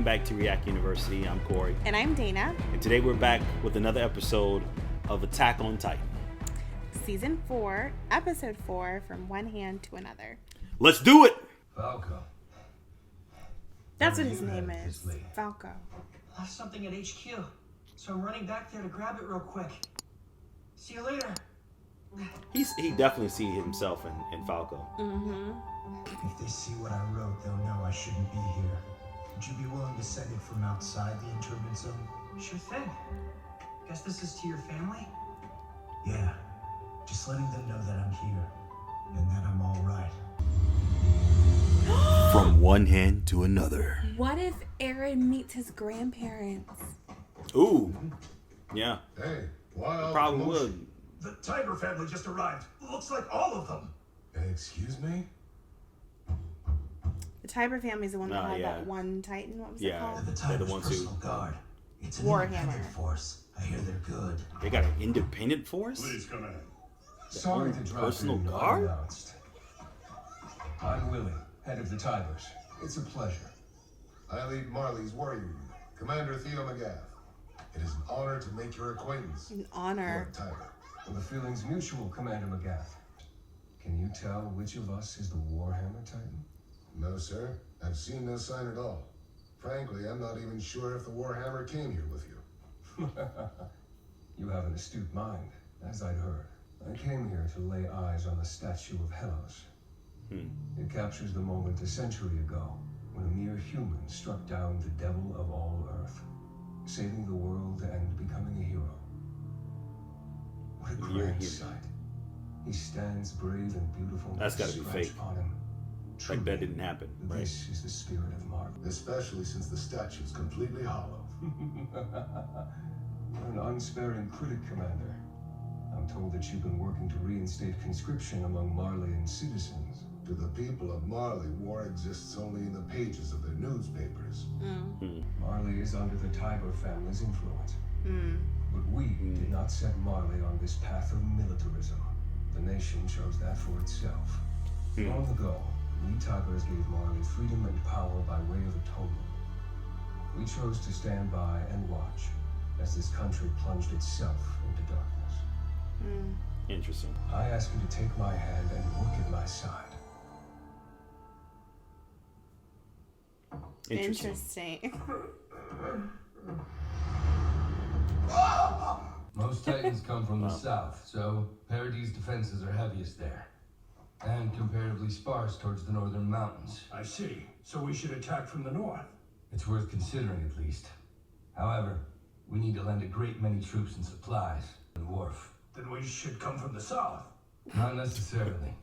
back to React University. I'm Corey. And I'm Dana. And today we're back with another episode of Attack on Titan. Season 4, Episode 4, From One Hand to Another. Let's do it! Falco. That's what his name is. Falco. I left something at HQ, so I'm running back there to grab it real quick. See you later. He definitely sees himself in Falco. Mm-hmm. If they see what I wrote, they'll know I shouldn't be here. Would you be willing to send it from outside the internment zone? Sure thing. Guess this is to your family? Yeah. Just letting them know that I'm here. And that I'm all right. From one hand to another. What if Aaron meets his grandparents? Ooh. Yeah. Hey, why Probably would. The Tiger family just arrived. Looks like all of them. Excuse me? The Tiber family's the one that had yeah. that one Titan. What was Yeah. it called? The They're the Tiger's ones who- personal guard. It's an Warhammer. independent force. I hear they're good. They got an independent force? Please come in. Sorry to drop Personal in guard? unannounced. I'm Willie, head of the Tigers. It's a pleasure. I lead Marley's warrior unit, Commander Theo McGath. It is an honor to make your acquaintance. An honor. Lord Tiger. And the feeling's mutual, Commander McGath. Can you tell which of us is the Warhammer Titan? No, sir. I've seen no sign at all. Frankly, I'm not even sure if the Warhammer came here with you. You have an astute mind, as I'd heard. I came here to lay eyes on the statue of Helos. It captures the moment a century ago when a mere human struck down the devil of all Earth, saving the world and becoming a hero. What a Mere grand human. sight. He stands brave and beautiful. That's gotta be scratch fake. upon him. Like that didn't happen, right? This is the spirit of Mark. Especially since the statue's completely hollow. You're an unsparing critic, Commander. I'm told that you've been working to reinstate conscription among Marleyan citizens. To the people of Marley, war exists only in the pages of their newspapers. Marley is under the Tiber family's influence. But we did not set Marley on this path of militarism. The nation chose that for itself. Long ago, we Tigers gave Marley freedom and power by way of atonement. We chose to stand by and watch as this country plunged itself into darkness. Interesting. I ask you to take my hand and work at my side. Interesting. Most Titans come from the south, so Parady's defenses are heaviest there. And comparatively sparse towards the northern mountains. I see. So we should attack from the north. It's worth considering at least. However, we need to land a great many troops and supplies on the wharf. Then we should come from the south. Not necessarily.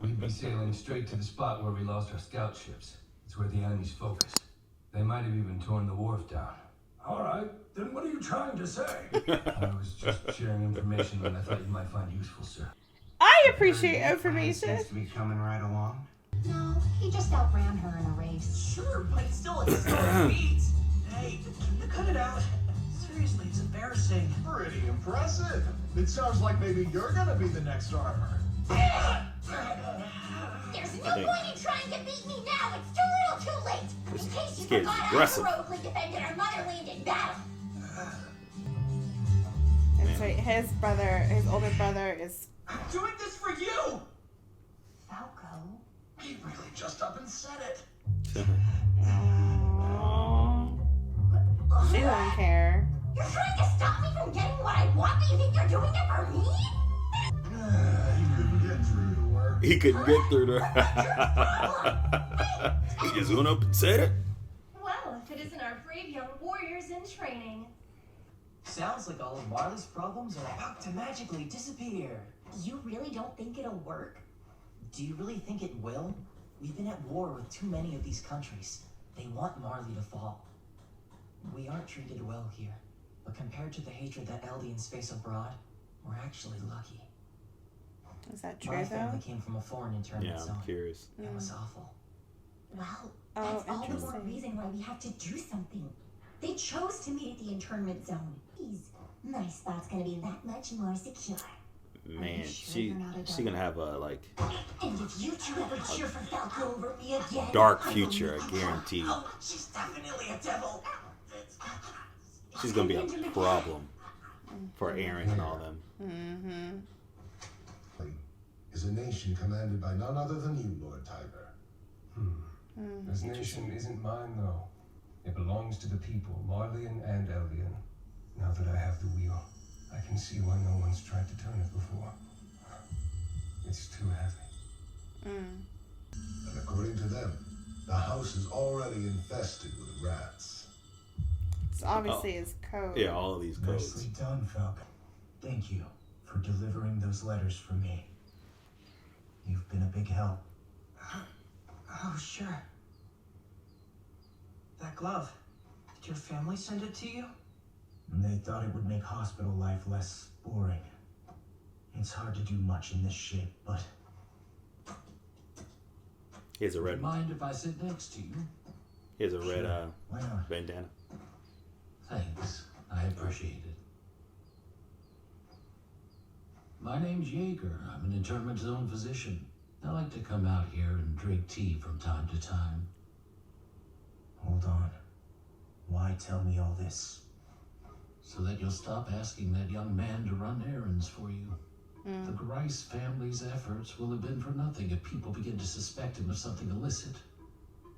We'd be sailing straight to the spot where we lost our scout ships. It's where the enemy's focused. They might have even torn the wharf down. All right. Then what are you trying to say? I was just sharing information that I thought you might find useful, sir. I appreciate information. Seems to be coming right along. No, he just outran her in a race. Sure, but still it's slow beats. Hey, can you cut it out? Seriously, it's embarrassing. Pretty impressive. It sounds like maybe you're gonna be the next armor. There's no point in trying to beat me now. It's too little, too late. In case you kid's forgot, aggressive. I heroically defended our motherland in battle. That's right. His older brother is. I'm doing this for you! Falco. He really just up and said it. Aww. She doesn't care. You're trying to stop me from getting what I want, but you think you're doing it for me? He couldn't get through to her. He couldn't get through to her. He just went up and said it. Well, if it isn't our brave young warriors in training. Sounds like all of Marley's problems are about to magically disappear. You really don't think it'll work? Do you really think it will? We've been at war with too many of these countries. They want Marley to fall. We aren't treated well here, but compared to the hatred that Eldians face abroad, we're actually lucky. Is that true My though? family came from a foreign internment Yeah, zone. I'm curious. It was awful. Well, Oh, that's all the more interesting. reason why we have to do something. They chose to meet at the internment zone. These my spot's gonna be that much more secure. Man, sure you're not a she gonna have a like And if you two ever cheer for Falco over me again, dark I will future, make I you guarantee. cry. Oh, she's definitely a devil. She's gonna be a problem for Aaron and all them. Is a nation commanded by none other than you, Lord Tiger. This nation isn't mine, though. It belongs to the people, Marleyan and Eldian. Now that I have the wheel, I can see why no one's tried to turn it before. It's too heavy. And according to them, the house is already infested with rats. It's obviously his code. Yeah, all of these codes. Nicely done, Falcon. Thank you for delivering those letters for me. You've been a big help. Oh, sure. That glove. Did your family send it to you? And they thought it would make hospital life less boring. It's hard to do much in this shape, but Here's a red. Mind if I sit next to you? Here's a red why not? bandana. Thanks. I appreciate it. My name's Jaeger. I'm an internment zone physician. I like to come out here and drink tea from time to time. Hold on. Why tell me all this? So that you'll stop asking that young man to run errands for you. The Grice family's efforts will have been for nothing if people begin to suspect him of something illicit.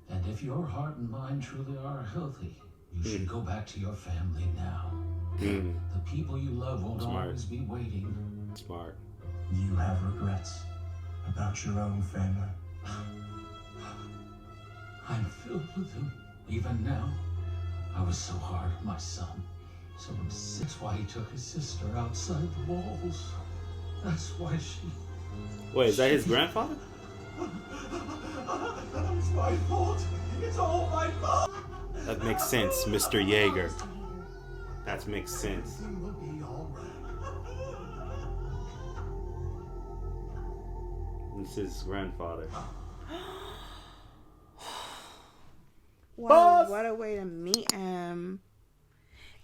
And if your heart and mind truly are healthy, you should go back to your family now. The people you love won't always be waiting. Smart. You have regrets about your own family. I'm filled with them. Even now, I was so hard on my son. So that's why he took his sister outside the walls. That's why she... Wait, is that his grandfather? It's my fault. It's all my fault. That makes sense, Mr. Jaeger. That makes sense. Everything will be all right. This is his grandfather. Wow, what a way to meet him.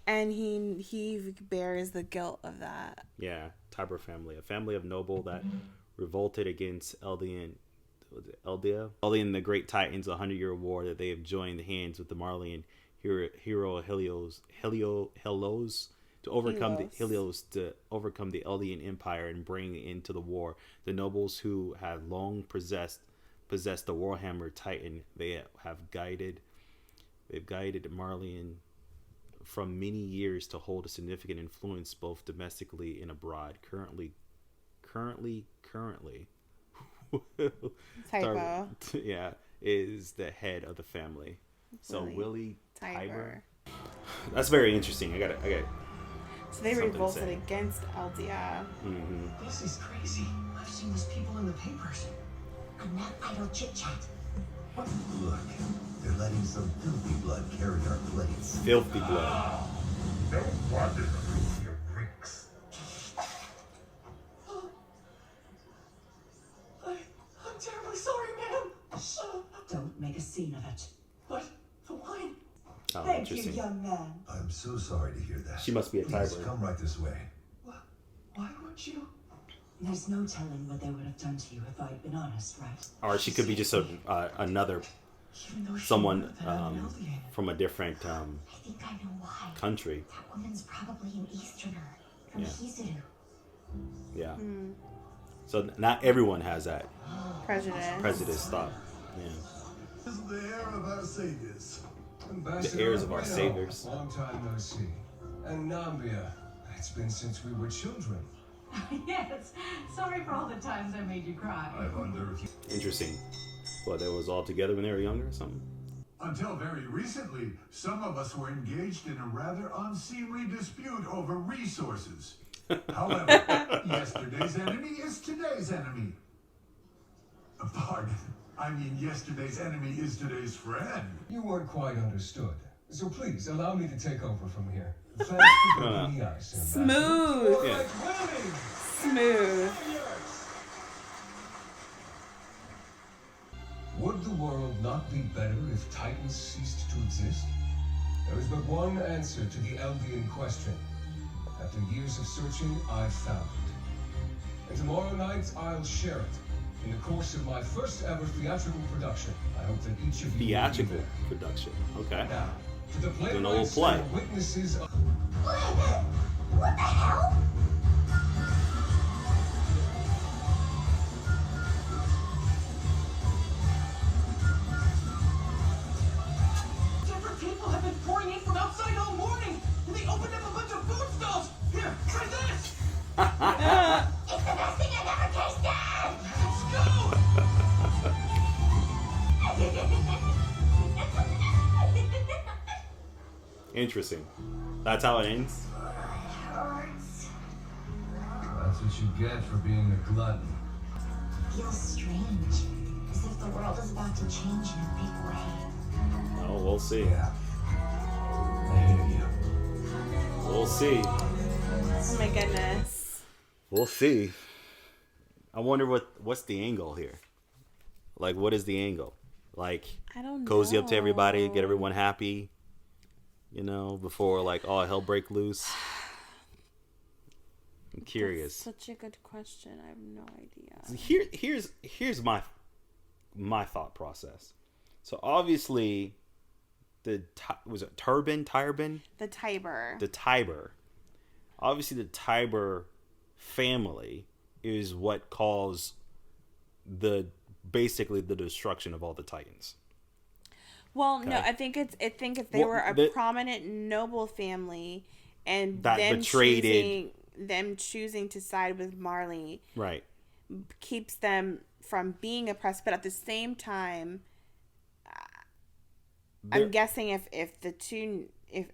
And he bears the guilt of that. Yeah, Tiber family, a family of noble that revolted against Eldian, the Great Titans, 100-year war that they have joined hands with the Marleyan hero Helios to overcome the Eldian Empire and bring into the war the nobles who had long possessed the Warhammer Titan. They've guided Marleyan from many years to hold a significant influence both domestically and abroad. Currently, Typo. yeah, is the head of the family. So Willie Tiber. That's very interesting. I got. So they something to revolted say. against Eldia. This is crazy. I've seen these people in the papers. I'm not idle chit-chat. Look, they're letting some filthy blood carry our plates. Filthy blood. No wonder the Lucia reeks. I'm terribly sorry, ma'am. Don't make a scene of it. But the wine... Oh, Thank you, interesting. young man. I'm so sorry to hear that. She must be a Please, Tiber. come right this way. Why would you? There's no telling what they would have done to you if I'd been honest, right? Or she could be just another Even though she someone knew that I'm an Eldian. from a different I think I know why. country. That woman's probably an Easterner from Yeah. Hizuru. Yeah. So not everyone has that Prejudice. thought. Yeah. This is the heir of our saviors. Ambassador heirs of our Reno, saviors. Long time no see. And Nambia. It's been since we were children. Yes. Sorry for all the times I made you cry. I wonder if you... Interesting. Well, they was all together when they were younger or something? Until very recently, some of us were engaged in a rather unseemly dispute over resources. However, yesterday's enemy is today's enemy. Pardon. I mean, yesterday's enemy is today's friend. You weren't quite understood. So please, allow me to take over from here. Thanks for breaking the ice, Ambassador. Smooth. Yeah. Smooth. Would the world not be better if Titans ceased to exist? There is but one answer to the Eldian question. After years of searching, I've found it. tomorrow night I'll share it in the course of my first ever theatrical production. I hope that each of you Theatrical will be there. production. Okay. Now, to the Doing a little playwrights play. and witnesses of... What the hell? Different people have been pouring in from outside all morning, and they opened up a bunch of food stalls. Here, try this. It's the best thing I've ever tasted! Let's go. Interesting. That's how it ends. Hurts. That's what you get for being a glutton. Feels strange, as if the world is about to change in a big way. Oh, we'll see. Yeah. I hear you. We'll see. Oh my goodness. We'll see. I wonder what's the angle here. Like, what is the angle? Like, I don't cozy know. up to everybody, get everyone happy. You know, before like all hell break loose. I'm curious. That's such a good question. I have no idea. Here's my thought process. So obviously, was it Tybur? The Tiber. The Tiber. Obviously, the Tiber family is what caused basically the destruction of all the Titans. Well, Okay. no, I think if they were a prominent noble family and That betrayed them choosing to side with Marley, right, keeps them from being oppressed. But at the same time, I'm guessing if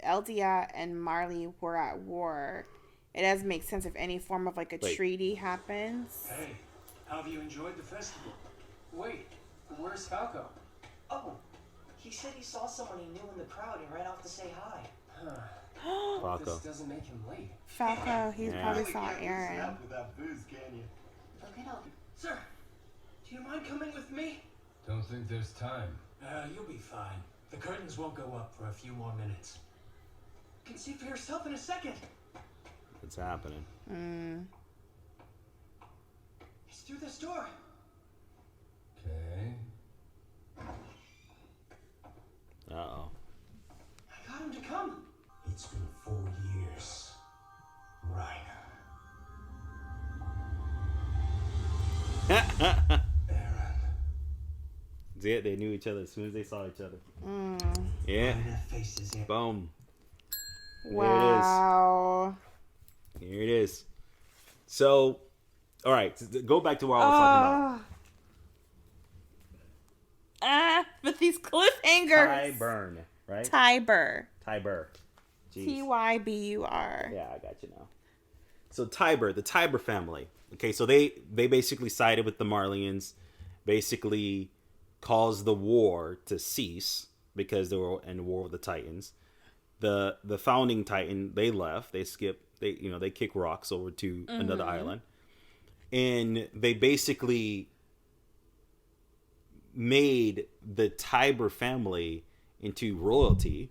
Eldia and Marley were at war, it doesn't make sense if any form of like a treaty happens. Hey, how have you enjoyed the festival? Wait, where's Falco? Oh, he said he saw someone he knew in the crowd and ran off to say hi. Falco. This doesn't make him late. Falco, he probably saw Aaron. Without booze, can you? Look it up. Sir, do you mind coming with me? Don't think there's time. You'll be fine. The curtains won't go up for a few more minutes. You can see for yourself in a second. What's happening? It's through this door. Okay. Uh-oh. I got him to come. It's been 4 years. Right. Yeah, they knew each other as soon as they saw each other. Yeah. Boom. Wow. Here it is. So, all right, go back to what I was talking about. But these cliffhangers. Tyburn, right? Tiber. Tiber. Jeez. Tybur. Yeah, I got you now. So Tiber, the Tiber family. Okay, so they basically sided with the Marleyans, basically caused the war to cease because they were in war with the Titans. The founding Titan, they left. They skipped. They kick rocks over to another island, and they basically made the Tiber family into royalty.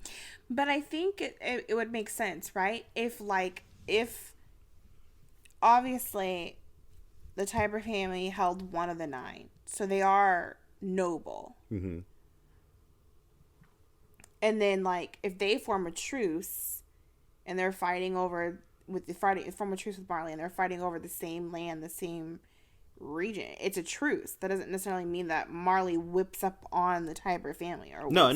But I think it would make sense, right? If obviously the Tiber family held one of the 9, so they are noble. Mm-hmm. And then if they form a truce and they're fighting over form a truce with Marley and they're fighting over the same land, the same region, it's a truce. That doesn't necessarily mean that Marley whips up on the Tiber family or No.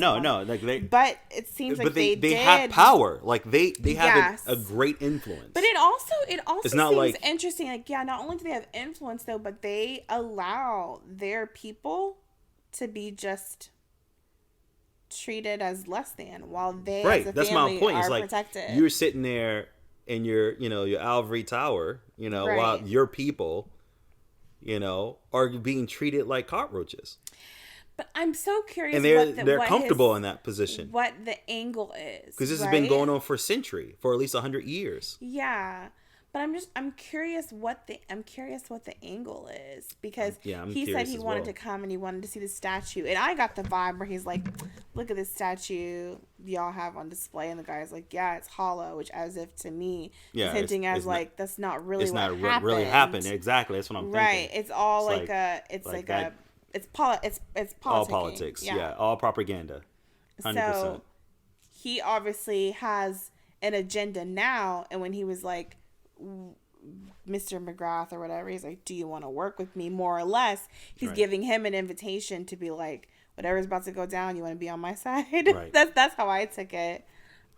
But it seems like they did. have power. Like they have a great influence. But it also it's not seems interesting. Not only do they have influence though, but they allow their people to be just treated as less than, while they as a that's family my point. are It's protected. You're sitting there in your Alvery Tower, while your people, are being treated like cockroaches. But I'm so curious, and they're comfortable in that position. What the angle is, because this has been going on for a century, for at least 100 years. Yeah, But I'm curious what the angle is, because I'm he said curious he as wanted well. to come and he wanted to see the statue, and I got the vibe where he's like, "Look at this statue y'all have on display," and the guy's like, "Yeah, it's hollow," which, as if to me, is hinting as like that's not really what happened. Really happened. Exactly, that's what I'm thinking. Right, it's all it's all politics. Yeah, all propaganda. 100%. So he obviously has an agenda now, and when he was like, Mr. McGrath or whatever, he's like, "Do you want to work with me?" More or less, he's giving him an invitation to be like, whatever's about to go down, you want to be on my side. Right. That's how I took it.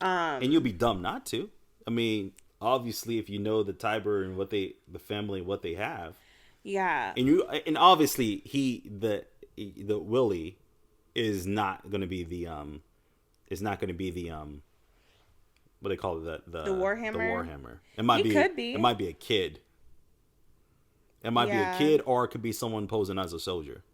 And you'll be dumb not to. I mean, obviously, if you know the Tiber and the family and what they have, yeah. And obviously the Willie is not going to be the what they call it, the Warhammer. The Warhammer. It might be. Could be. It might be a kid. It might be a kid, or it could be someone posing as a soldier.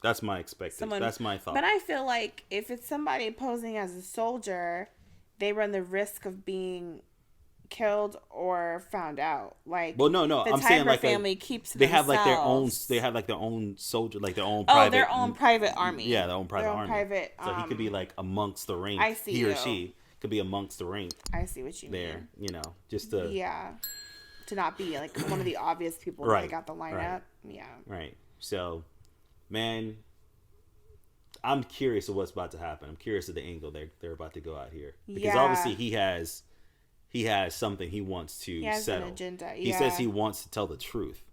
That's my expectation. That's my thought. But I feel like if it's somebody posing as a soldier, they run the risk of being killed or found out. Like, well, no, the I'm saying like family keeps. They have like their own. themselves. They have like their own soldier, like their own. Private, their own private army. Yeah, their own private army. Private. So he could be like amongst the rank. I see. He or she could be amongst the rank. I see what you mean. There, just to. Yeah. To not be like one of the obvious people right, that got the lineup. Right. Yeah. Right. So, man, I'm curious of what's about to happen. I'm curious of the angle they're about to go out here, because obviously he has something he wants to settle. An agenda. He says he wants to tell the truth,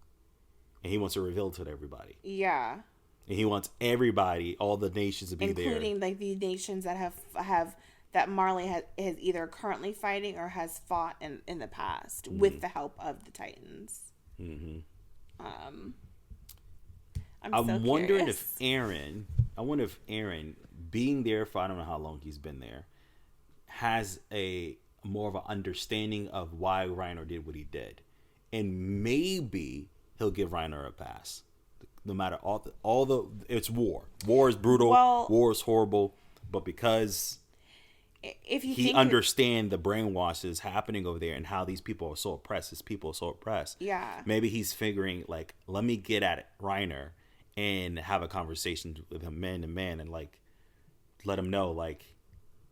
and he wants to reveal it to everybody. Yeah. And he wants everybody, all the nations, to be there, including like the nations that have that Marley has either currently fighting or has fought in the past with the help of the Titans. Mm-hmm. I'm wondering if Aaron, being there for I don't know how long he's been there, has a more of an understanding of why Reiner did what he did, and maybe he'll give Reiner a pass, no matter all the it's war. War is brutal. War is horrible, but because if you he understands the brainwash that's happening over there and how these people are so oppressed, yeah, maybe he's figuring like, let me get at it, Reiner, and have a conversation with him man to man, and like let him know like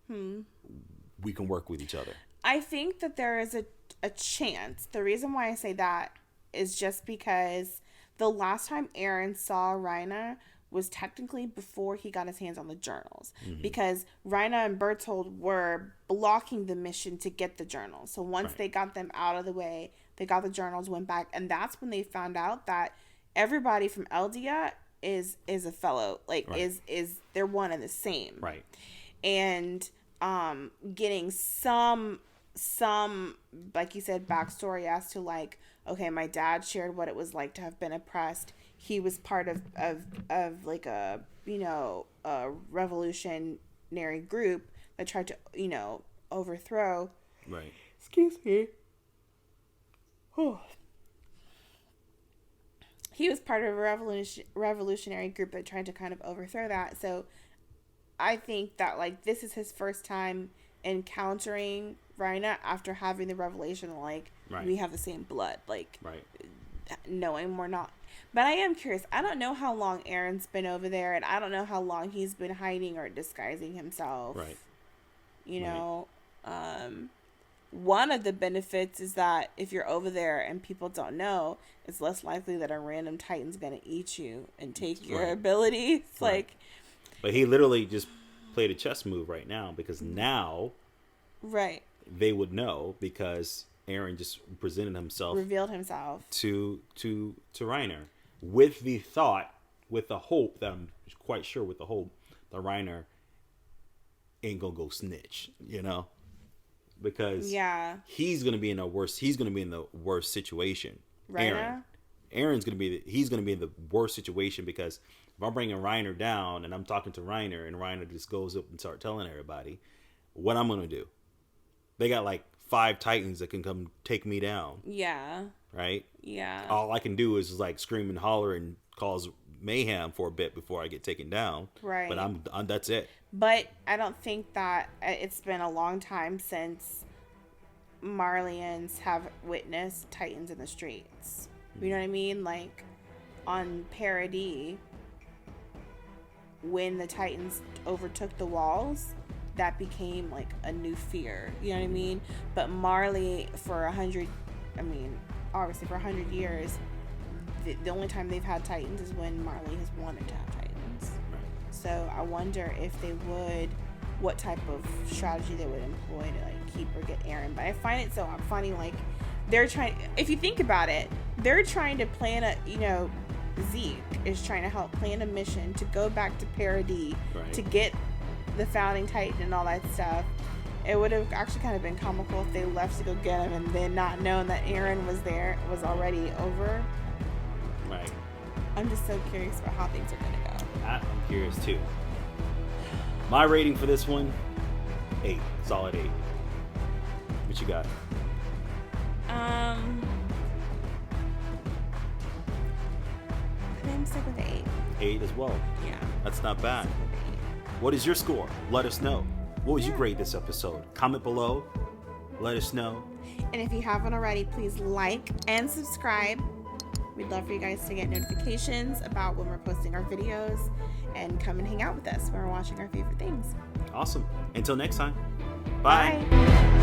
we can work with each other. I think that there is a chance. The reason why I say that is just because the last time Aaron saw Reiner was technically before he got his hands on the journals, because Reiner and Bertold were blocking the mission to get the journals. So once they got them out of the way, they got the journals, went back, and that's when they found out that everybody from Eldia is a fellow, like is they're one and the same. Right. And getting some like you said backstory as to like, okay, my dad shared what it was like to have been oppressed. He was part of like a a revolutionary group that tried to overthrow. Right. Excuse me. He was part of a revolutionary group that tried to kind of overthrow that. So I think that like this is his first time encountering Reiner after having the revelation like we have the same blood, like knowing we're not. But I am curious. I don't know how long Aaron's been over there, and I don't know how long he's been hiding or disguising himself. Right. One of the benefits is that if you're over there and people don't know, it's less likely that a random Titan's going to eat you and take your abilities. Like, but he literally just played a chess move right now, because now they would know, because Aaron just revealed himself to Reiner with the hope that I'm quite sure that Reiner ain't gonna go snitch, because he's gonna be in the worst situation. Aaron's gonna be in the worst situation, because if I'm bringing Reiner down and I'm talking to Reiner and Reiner just goes up and start telling everybody what I'm gonna do, they got like 5 Titans that can come take me down. Yeah. Right? Yeah. All I can do is like scream and holler and cause mayhem for a bit before I get taken down. Right. But I'm that's it. But I don't think that it's been a long time since Marleyans have witnessed Titans in the streets. You know what I mean? Like on Paradis, when the Titans overtook the walls, that became like a new fear. You know what I mean? But Marley, for 100 years, the only time they've had Titans is when Marley has wanted to have Titans. So I wonder if they would, what type of strategy they would employ to like keep or get Eren. But I find it so funny, like they're trying, if you think about it, they're trying to plan a, you know, Zeke is trying to help plan a mission to go back to Paradis to get the founding Titan and all that stuff. It would have actually kind of been comical if they left to go get him and then not knowing that Eren was there, was already over. Right. I'm just so curious about how things are going to go. I'm curious too. My rating for this one, 8. Solid 8. What you got? I'm sick with 8. 8 as well. Yeah. That's not bad. What is your score? Let us know. What would you grade this episode? Comment below. Let us know. And if you haven't already, please like and subscribe. We'd love for you guys to get notifications about when we're posting our videos and come and hang out with us when we're watching our favorite things. Awesome. Until next time. Bye. Bye.